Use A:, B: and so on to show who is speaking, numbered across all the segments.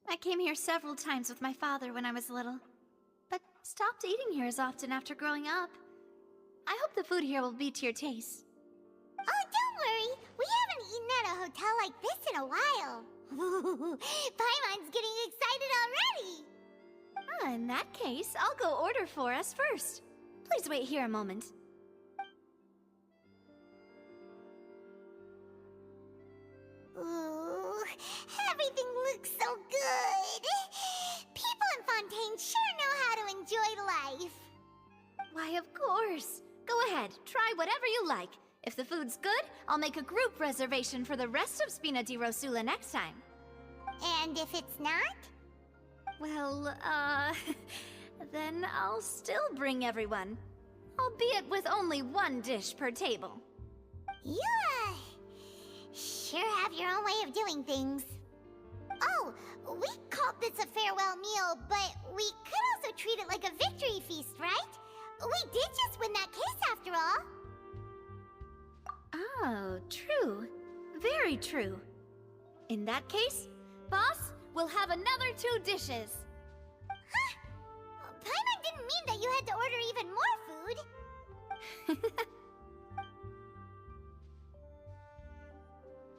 A: I came here several times with my father when I was little, but stopped eating here as often after growing up. I hope the food here will be to your taste.
B: Oh, don't worry. We haven't eaten at a hotel like this in a while. Paimon's getting excited already.
A: In that case, I'll go order for us first. Please wait here a moment.
B: Ooh, everything looks so good. People in Fontaine sure know how to enjoy life.
A: Why, of course. Go ahead, try whatever you like. If the food's good, I'll make a group reservation for the rest of Spina di Rosula next time.
B: And if it's not?
A: Well, then I'll still bring everyone. Albeit with only one dish per table.
B: You, sure have your own way of doing things. Oh, we called this a farewell meal, but we could also treat it like a victory feast, right? We did just win that case after all.
A: Oh, true. Very true. In that case, boss, we'll have another 2 dishes.
B: Huh? Paimon didn't mean that you had to order even more food.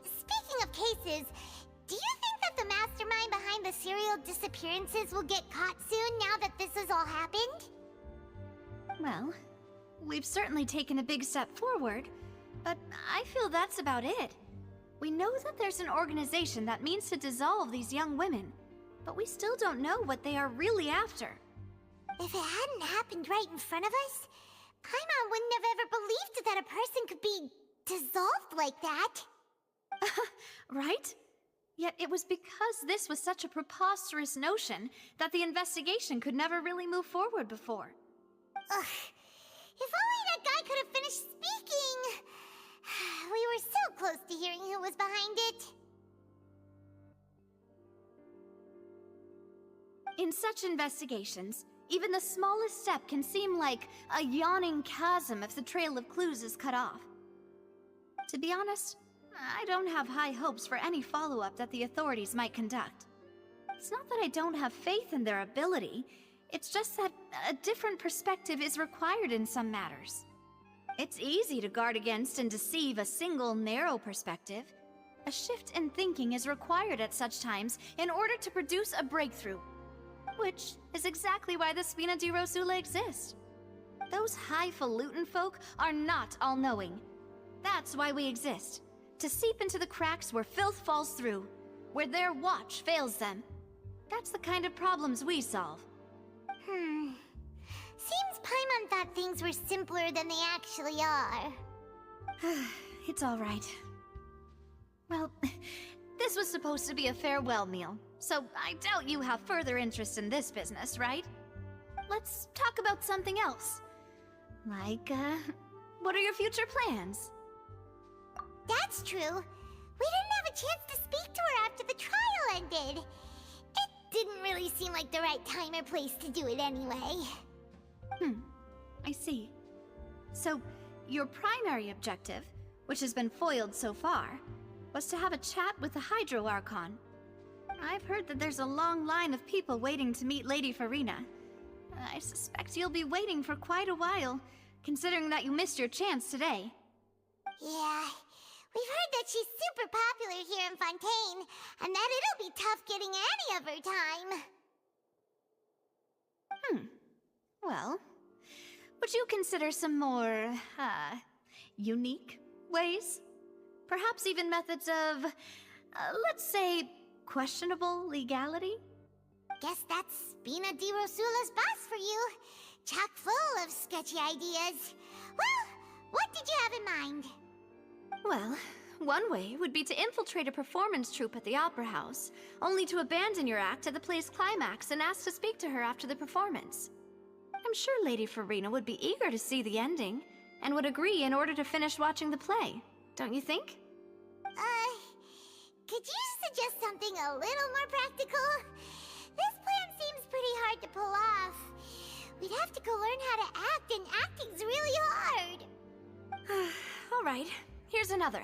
B: Speaking of cases, do you think that the mastermind behind the serial disappearances will get caught soon now that this has all happened?
A: Well, we've certainly taken a big step forward, but I feel that's about it. We know that there's an organization that means to dissolve these young women, but we still don't know what they are really after.
B: If it hadn't happened right in front of us, Paimon wouldn't have ever believed that a person could be dissolved like that.
A: Right? Yet it was because this was such a preposterous notion that the investigation could never really move forward before.
B: Ugh. If only that guy could have finished speaking! We were so close to hearing who was behind it.
A: In such investigations, even the smallest step can seem like a yawning chasm if the trail of clues is cut off. To be honest, I don't have high hopes for any follow-up that the authorities might conduct. It's not that I don't have faith in their ability, it's just that a different perspective is required in some matters. It's easy to guard against and deceive a single narrow perspective. A shift in thinking is required at such times in order to produce a breakthrough. Which is exactly why the Spina di Rosula exist. Those highfalutin folk are not all-knowing. That's why we exist. To seep into the cracks where filth falls through. Where their watch fails them. That's the kind of problems we solve.
B: Seems Paimon thought things were simpler than they actually are.
A: It's all right. Well, this was supposed to be a farewell meal, so I doubt you have further interest in this business, right? Let's talk about something else. Like, what are your future plans?
B: That's true. We didn't have a chance to speak to her after the trial ended. It didn't really seem like the right time or place to do it anyway.
A: I see. So, your primary objective, which has been foiled so far, was to have a chat with the Hydro Archon. I've heard that there's a long line of people waiting to meet Lady Farina. I suspect you'll be waiting for quite a while, considering that you missed your chance today.
B: Yeah, we've heard that she's super popular here in Fontaine, and that it'll be tough getting any of her time.
A: Well, would you consider some more, unique ways? Perhaps even methods of, let's say, questionable legality?
B: Guess that's Spina di Rosula's boss for you. Chock full of sketchy ideas. Well, what did you have in mind?
A: Well, one way would be to infiltrate a performance troupe at the Opera House, only to abandon your act at the play's climax and ask to speak to her after the performance. I'm sure Lady Farina would be eager to see the ending, and would agree in order to finish watching the play, don't you think?
B: Could you suggest something a little more practical? This plan seems pretty hard to pull off. We'd have to go learn how to act, and acting's really hard.
A: All right, here's another.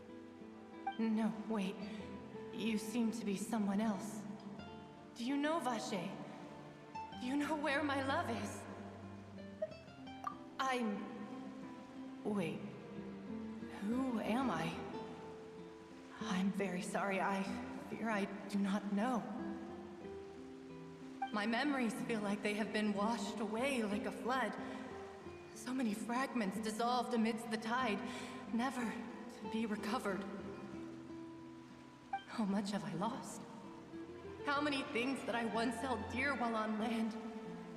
C: No, wait. You seem to be someone else. Do you know Vache? Do you know where my love is? Wait. Who am I? I'm very sorry. I fear I do not know. My memories feel like they have been washed away like a flood. So many fragments dissolved amidst the tide, never to be recovered. How much have I lost? How many things that I once held dear while on land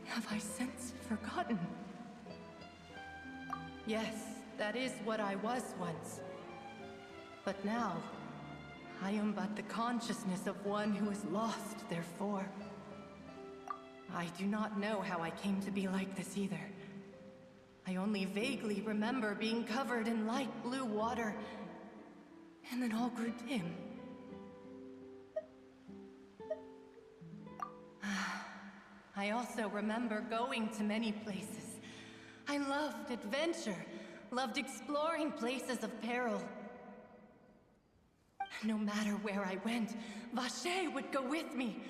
C: have I since forgotten? Yes, that is what I was once. But now, I am but the consciousness of one who is lost, therefore. I do not know how I came to be like this either. I only vaguely remember being covered in light blue water, and then all grew dim. I also remember going to many places. I loved adventure, loved exploring places of peril. No matter where I went, Vache would go with me.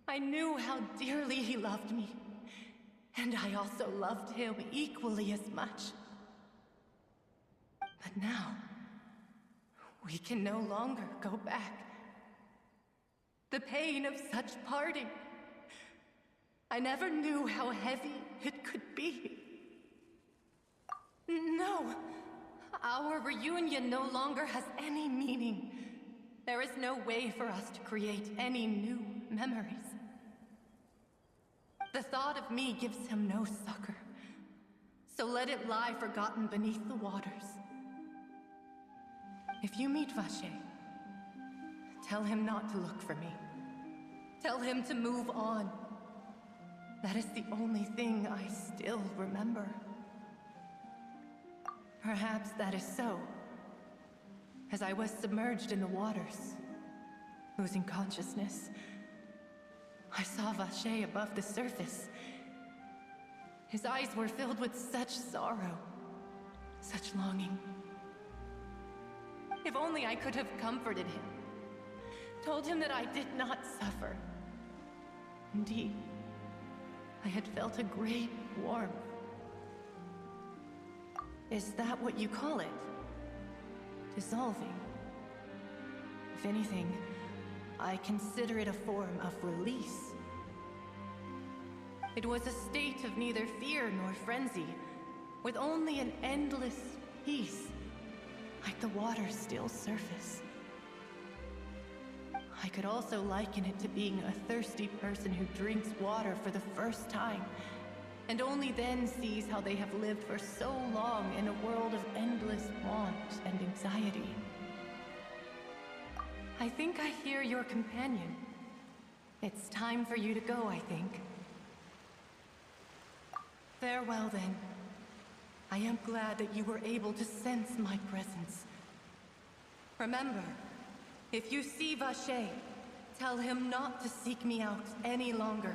C: I knew how dearly he loved me, and I also loved him equally as much. But now, we can no longer go back. The pain of such parting, I never knew how heavy it could be. No, our reunion no longer has any meaning. There is no way for us to create any new memories. The thought of me gives him no succor, so let it lie forgotten beneath the waters. If you meet Vache, tell him not to look for me. Tell him to move on. That is the only thing I still remember. Perhaps that is so. As I was submerged in the waters, losing consciousness, I saw Vache above the surface. His eyes were filled with such sorrow, such longing. If only I could have comforted him, told him that I did not suffer. Indeed, I had felt a great warmth. Is that what you call it? Dissolving? If anything, I consider it a form of release. It was a state of neither fear nor frenzy, with only an endless peace, like the water's still surface. I could also liken it to being a thirsty person who drinks water for the first time, and only then sees how they have lived for so long in a world of endless want and anxiety. I think I hear your companion. It's time for you to go, I think. Farewell, then. I am glad that you were able to sense my presence. Remember, if you see Vache, tell him not to seek me out any longer.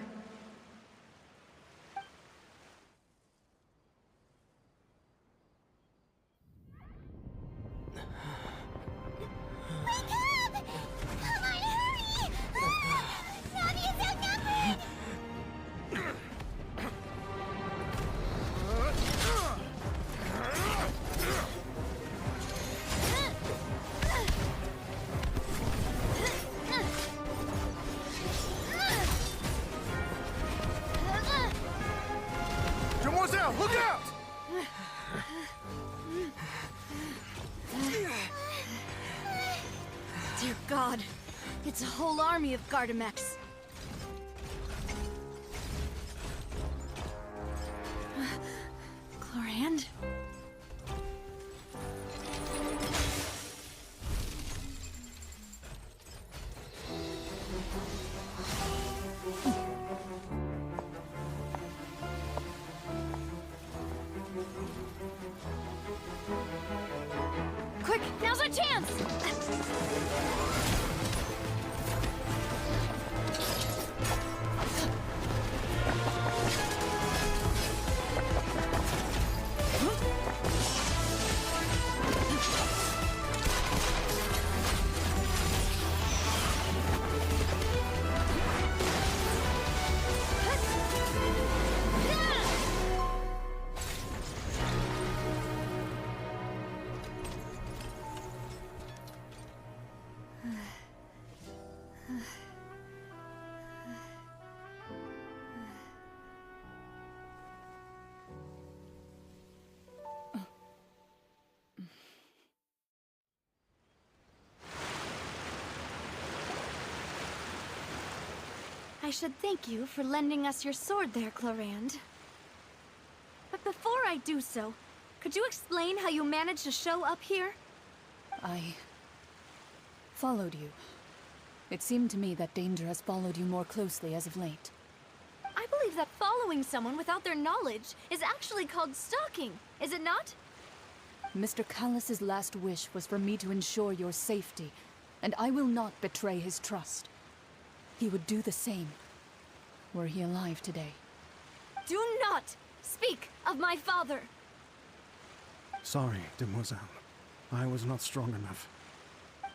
D: Look out!
A: Dear God, it's a whole army of Gardamex. Chlorand? Quick, now's our chance! I should thank you for lending us your sword there, Clorand. But before I do so, could you explain how you managed to show up here?
E: I followed you. It seemed to me that danger has followed you more closely as of late.
A: I believe that following someone without their knowledge is actually called stalking, is it not?
E: Mr. Callus's last wish was for me to ensure your safety, and I will not betray his trust. He would do the same, were he alive today.
A: Do not speak of my father!
D: Sorry, demoiselle. I was not strong enough.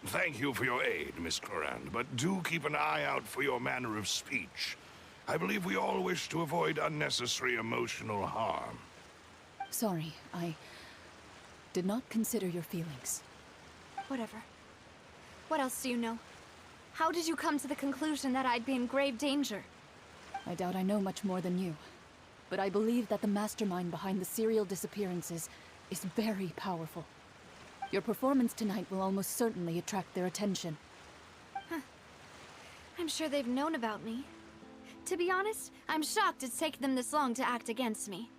F: Thank you for your aid, Miss Clorand, but do keep an eye out for your manner of speech. I believe we all wish to avoid unnecessary emotional harm.
E: Sorry, I did not consider your feelings.
A: Whatever. What else do you know? How did you come to the conclusion that I'd be in grave danger?
E: I doubt I know much more than you, but I believe that the mastermind behind the serial disappearances is very powerful. Your performance tonight will almost certainly attract their attention.
A: I'm sure they've known about me. To be honest, I'm shocked it's taken them this long to act against me.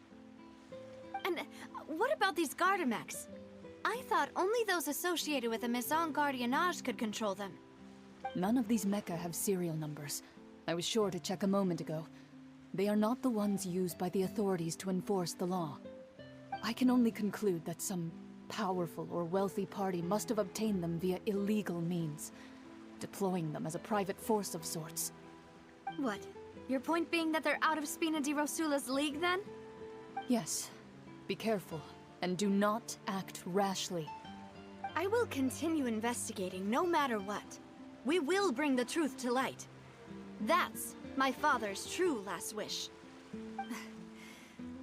A: And what about these Gardamex? I thought only those associated with a Maison Gardiennage could control them.
E: None of these mecha have serial numbers. I was sure to check a moment ago. They are not the ones used by the authorities to enforce the law. I can only conclude that some powerful or wealthy party must have obtained them via illegal means, deploying them as a private force of sorts.
A: What? Your point being that they're out of Spina di Rosula's league, then?
E: Yes. Be careful, and do not act rashly.
A: I will continue investigating no matter what. We will bring the truth to light. That's my father's true last wish.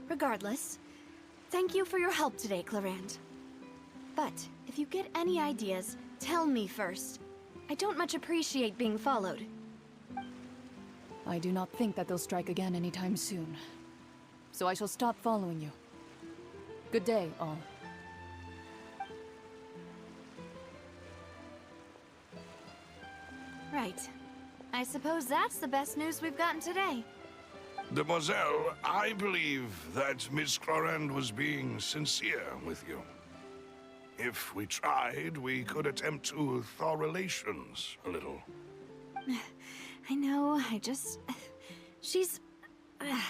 A: Regardless, thank you for your help today, Clorand. But if you get any ideas, tell me first. I don't much appreciate being followed.
E: I do not think that they'll strike again anytime soon. So I shall stop following you. Good day, all.
A: Right. I suppose that's the best news we've gotten today.
F: Demoiselle, I believe that Miss Clorand was being sincere with you. If we tried, we could attempt to thaw relations a little.
A: I know, she's...
B: Oh,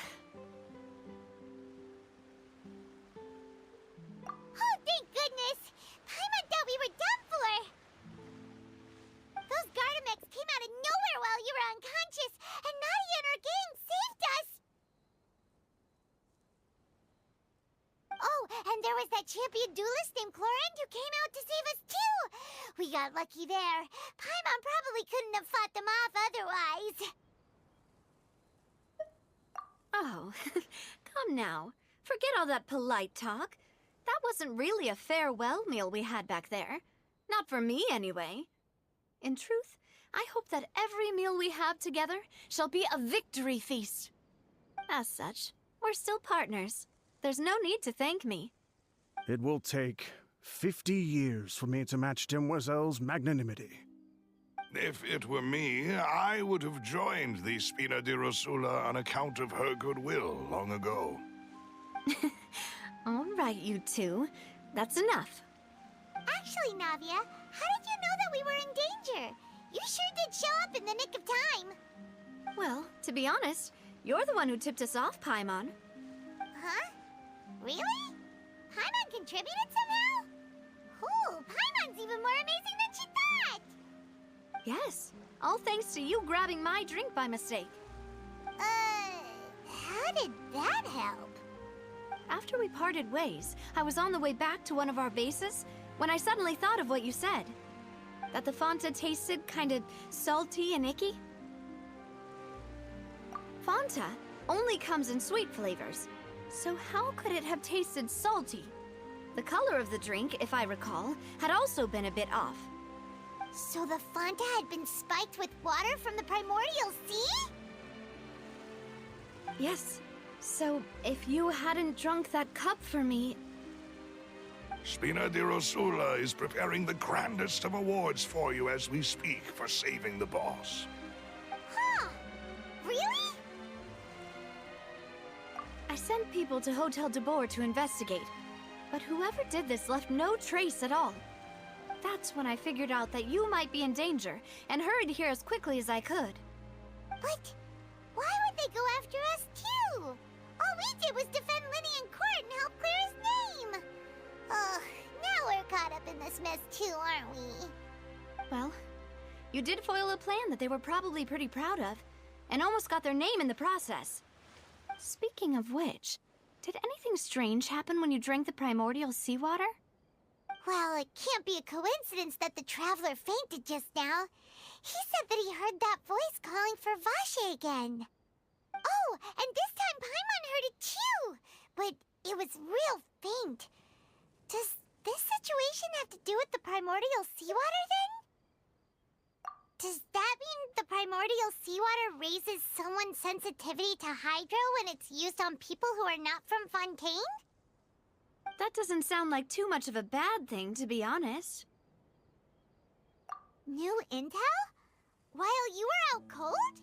B: thank goodness! Paimon thought we were done for! Those Gardamex came out of nowhere while you were unconscious, and Nadia and her gang saved us! Oh, and there was that champion duelist named Clorand who came out to save us too! We got lucky there. Paimon probably couldn't have fought them off otherwise.
A: Oh, come now. Forget all that polite talk. That wasn't really a farewell meal we had back there. Not for me, anyway. In truth, I hope that every meal we have together shall be a victory feast. As such, we're still partners. There's no need to thank me.
D: It will take 50 years for me to match Demoiselle's magnanimity.
F: If it were me, I would have joined the Spina di Rosula on account of her goodwill long ago.
A: All right, you two. That's enough.
B: Actually, Navia, how did you know that we were in danger? You sure did show up in the nick of time.
A: Well, to be honest, you're the one who tipped us off, Paimon.
B: Huh? Really? Paimon contributed somehow? Ooh, Paimon's even more amazing than she thought!
A: Yes, all thanks to you grabbing my drink by mistake.
B: How did that help?
A: After we parted ways, I was on the way back to one of our bases when I suddenly thought of what you said. That the Fanta tasted kind of salty and icky. Fanta only comes in sweet flavors, so how could it have tasted salty? The color of the drink, if I recall, had also been a bit off.
B: So the Fanta had been spiked with water from the primordial sea?
A: Yes. So, if you hadn't drunk that cup for me...
F: Spina di Rosula is preparing the grandest of awards for you as we speak for saving the boss.
B: Huh? Really?
A: I sent people to Hotel de Boer to investigate, but whoever did this left no trace at all. That's when I figured out that you might be in danger, and hurried here as quickly as I could.
B: But why would they go after us too? All we did was defend Linny in court and help clear his name. Ugh, now we're caught up in this mess too, aren't we?
A: Well, you did foil a plan that they were probably pretty proud of, and almost got their name in the process. Speaking of which, did anything strange happen when you drank the primordial seawater?
B: Well, it can't be a coincidence that the traveler fainted just now. He said that he heard that voice calling for Vache again. Oh, and this time Paimon heard it too, but it was real faint. Does this situation have to do with the primordial seawater then? Does that mean the primordial seawater raises someone's sensitivity to hydro when it's used on people who are not from Fontaine?
A: That doesn't sound like too much of a bad thing, to be honest.
B: New intel? While you were out cold?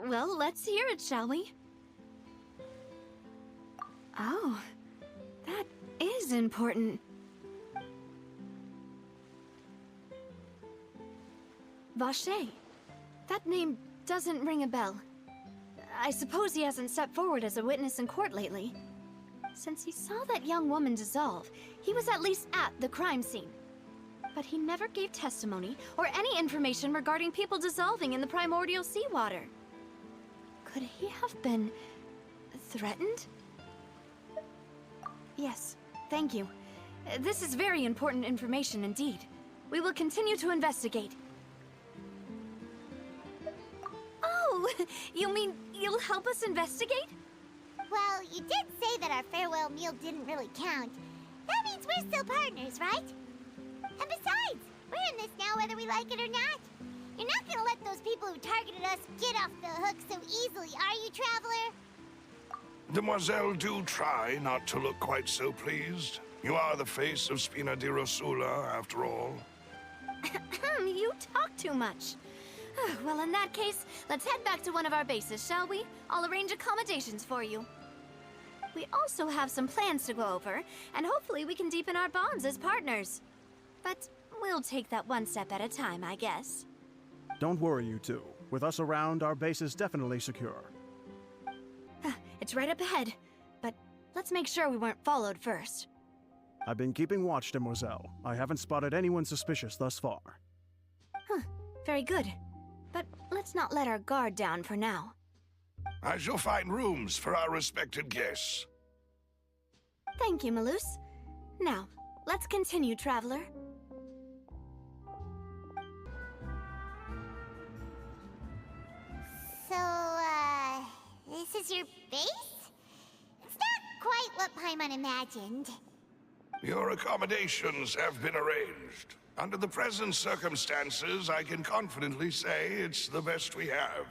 A: Well, let's hear it, shall we? Oh, that is important. Vache. That name doesn't ring a bell. I suppose he hasn't stepped forward as a witness in court lately. Since he saw that young woman dissolve, he was at least at the crime scene. But he never gave testimony or any information regarding people dissolving in the primordial seawater. Could he have been threatened? Yes, thank you. This is very important information indeed. We will continue to investigate. Oh, you mean you'll help us investigate?
B: Well, you did say that our farewell meal didn't really count. That means we're still partners, right? And besides, we're in this now whether we like it or not. You're not gonna let those people who targeted us get off the hook so easily, are you, Traveler?
F: Demoiselle, do try not to look quite so pleased. You are the face of Spina di Rosula, after all.
A: You talk too much. Well, in that case, let's head back to one of our bases, shall we? I'll arrange accommodations for you. We also have some plans to go over, and hopefully we can deepen our bonds as partners. But we'll take that one step at a time, I guess.
D: Don't worry, you two. With us around, our base is definitely secure.
A: It's right up ahead, but let's make sure we weren't followed first.
D: I've been keeping watch, Demoiselle. I haven't spotted anyone suspicious thus far.
A: Very good. But let's not let our guard down for now.
F: I shall find rooms for our respected guests.
A: Thank you, Malus. Now, let's continue, Traveler.
B: So, this is your base? It's not quite what Paimon imagined.
F: Your accommodations have been arranged. Under the present circumstances, I can confidently say it's the best we have.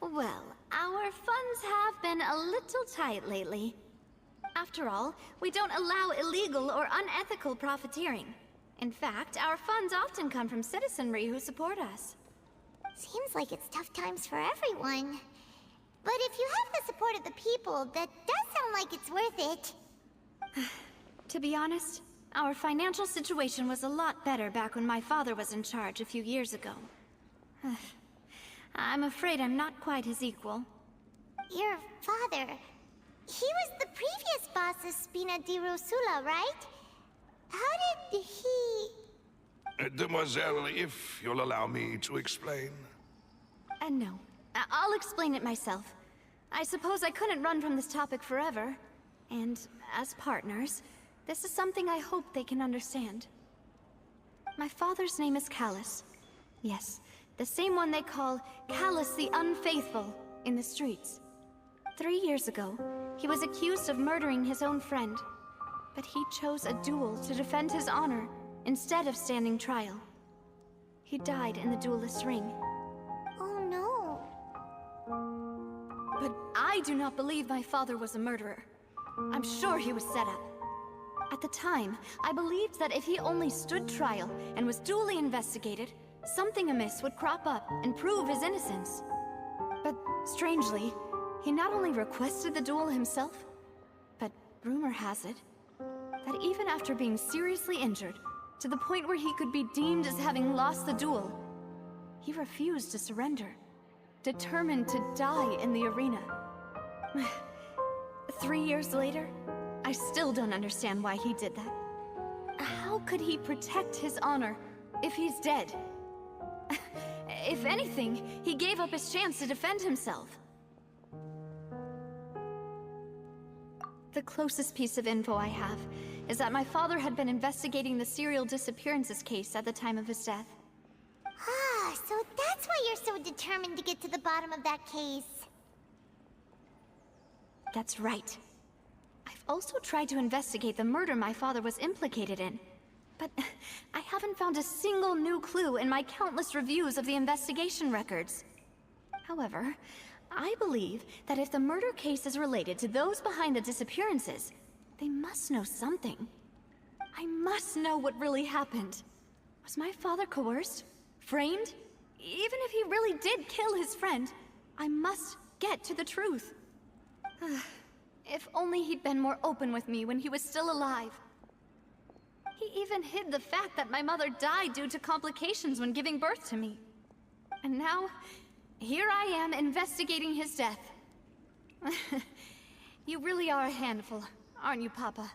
A: Well, our funds have been a little tight lately. After all, we don't allow illegal or unethical profiteering. In fact, our funds often come from citizenry who support us.
B: Seems like it's tough times for everyone. But if you have the support of the people, that does sound like it's worth it.
A: To be honest, our financial situation was a lot better back when my father was in charge a few years ago. I'm afraid I'm not quite his equal.
B: Your father... he was the previous boss of Spina di Rosula, right? How did he...
F: Demoiselle, if you'll allow me to explain.
A: No. I'll explain it myself. I suppose I couldn't run from this topic forever. And as partners, this is something I hope they can understand. My father's name is Callus. Yes, the same one they call Callus the Unfaithful in the streets. 3 years ago, he was accused of murdering his own friend. But he chose a duel to defend his honor instead of standing trial. He died in the duelist's ring.
B: Oh no.
A: But I do not believe my father was a murderer. I'm sure he was set up. At the time, I believed that if he only stood trial and was duly investigated, something amiss would crop up and prove his innocence. But strangely, he not only requested the duel himself, but rumor has it that even after being seriously injured, to the point where he could be deemed as having lost the duel, he refused to surrender, determined to die in the arena. 3 years later, I still don't understand why he did that. How could he protect his honor if he's dead? If anything, he gave up his chance to defend himself. The closest piece of info I have is that my father had been investigating the serial disappearances case at the time of his death.
B: Ah, so that's why you're so determined to get to the bottom of that case.
A: That's right. I've also tried to investigate the murder my father was implicated in, but I haven't found a single new clue in my countless reviews of the investigation records. However, I believe that if the murder case is related to those behind the disappearances, they must know something. I must know what really happened. Was my father coerced? Framed? Even if he really did kill his friend, I must get to the truth. If only he'd been more open with me when he was still alive. He even hid the fact that my mother died due to complications when giving birth to me. And now, here I am investigating his death. You really are a handful, aren't you, Papa?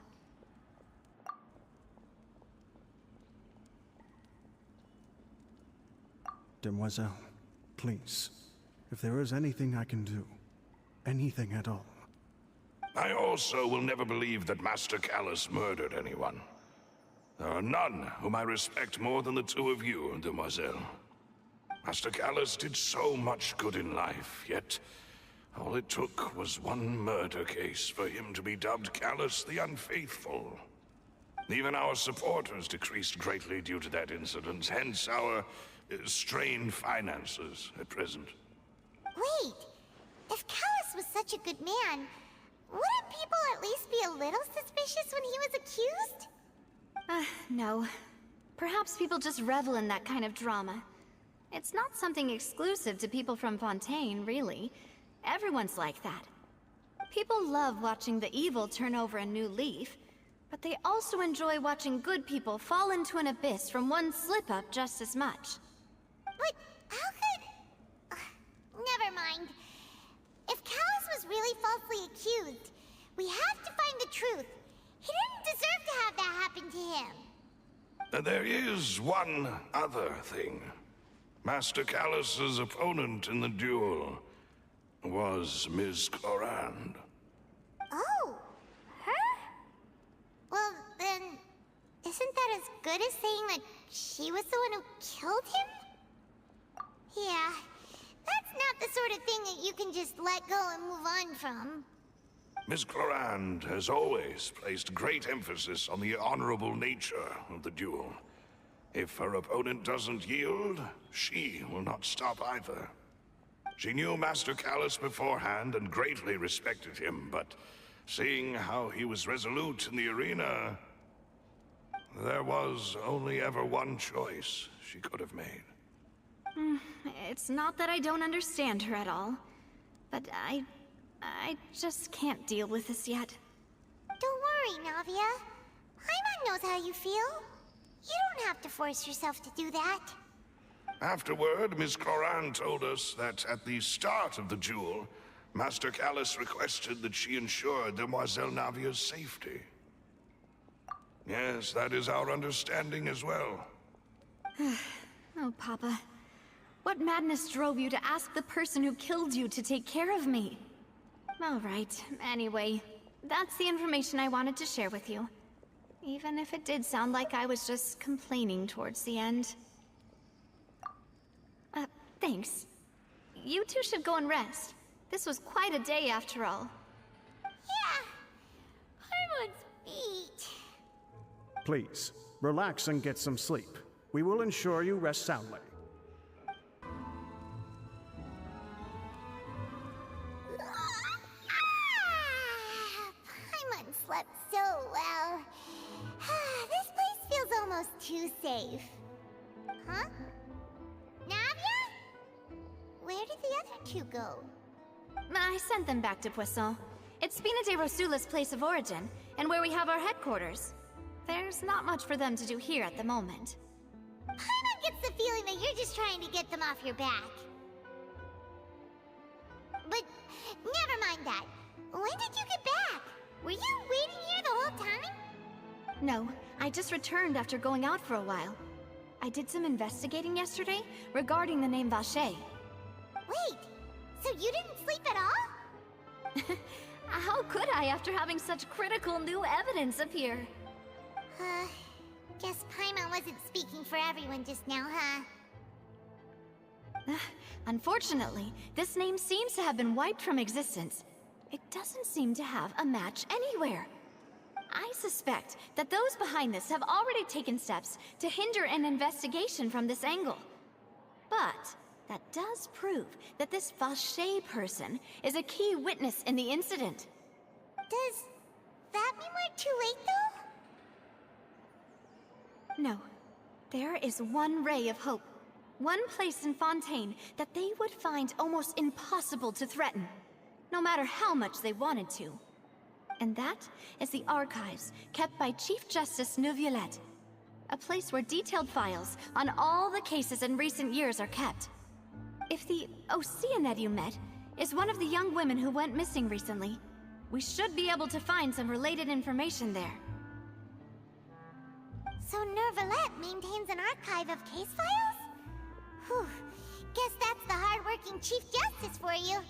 D: Demoiselle, please, if there is anything I can do, anything at all.
F: I also will never believe that Master Callus murdered anyone. There are none whom I respect more than the two of you, Demoiselle. Master Callus did so much good in life, yet all it took was one murder case for him to be dubbed Callus the Unfaithful. Even our supporters decreased greatly due to that incident, hence our strained finances at present.
B: Wait, if Callus was such a good man, wouldn't people at least be a little suspicious when he was accused?
A: No. Perhaps people just revel in that kind of drama. It's not something exclusive to people from Fontaine, really. Everyone's like that. People love watching the evil turn over a new leaf, but they also enjoy watching good people fall into an abyss from one slip-up just as much.
B: But how could... never mind. If Callus was really falsely accused, we have to find the truth. He didn't deserve to have that happen to him.
F: There is one other thing. Master Callus's opponent in the duel was Ms. Clorand.
B: Oh, her? Well, then, isn't that as good as saying that she was the one who killed him? Yeah, that's not the sort of thing that you can just let go and move on from.
F: Ms. Clorand has always placed great emphasis on the honorable nature of the duel. If her opponent doesn't yield, she will not stop either. She knew Master Callus beforehand and greatly respected him, but seeing how he was resolute in the arena, there was only ever one choice she could have made.
A: It's not that I don't understand her at all, but I just can't deal with this yet.
B: Don't worry, Navia. Paimon knows how you feel. You don't have to force yourself to do that.
F: Afterward, Ms. Clorand told us that at the start of the duel, Master Callus requested that she ensure Demoiselle Navia's safety. Yes, that is our understanding as well.
A: Oh, Papa. What madness drove you to ask the person who killed you to take care of me? All right, anyway, that's the information I wanted to share with you. Even if it did sound like I was just complaining towards the end. Thanks. You two should go and rest. This was quite a day after all.
B: Yeah, Paimon's beat.
D: Please, relax and get some sleep. We will ensure you rest soundly.
B: Paimon slept so well. This place feels almost too safe. Huh? Navia? Where did the other two go?
A: I sent them back to Poisson. It's Spina de Rosula's place of origin, and where we have our headquarters. There's not much for them to do here at the moment.
B: Paimon gets the feeling that you're just trying to get them off your back. But never mind that. When did you get back? Were you waiting here the whole time?
A: No, I just returned after going out for a while. I did some investigating yesterday regarding the name Vache.
B: Wait, so you didn't sleep at all?
A: How could I after having such critical new evidence appear?
B: Guess Paimon wasn't speaking for everyone just now, huh?
A: Unfortunately, this name seems to have been wiped from existence. It doesn't seem to have a match anywhere. I suspect that those behind this have already taken steps to hinder an investigation from this angle. But that does prove that this Vache person is a key witness in the incident.
B: Does that mean we're too late, though?
A: No. There is one ray of hope. One place in Fontaine that they would find almost impossible to threaten, no matter how much they wanted to. And that is the archives kept by Chief Justice Neuvillette. A place where detailed files on all the cases in recent years are kept. If the Oceanette you met is one of the young women who went missing recently, we should be able to find some related information there.
B: So Neuvillette maintains an archive of case files? Whew. Guess that's the hard-working Chief Justice for you.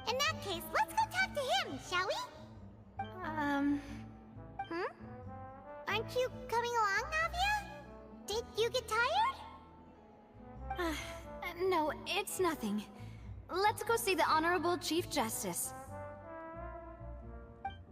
B: In that case, let's go talk to him, shall we? Aren't you coming along, Navia? Did you get tired?
A: No, it's nothing. Let's go see the Honorable Chief Justice.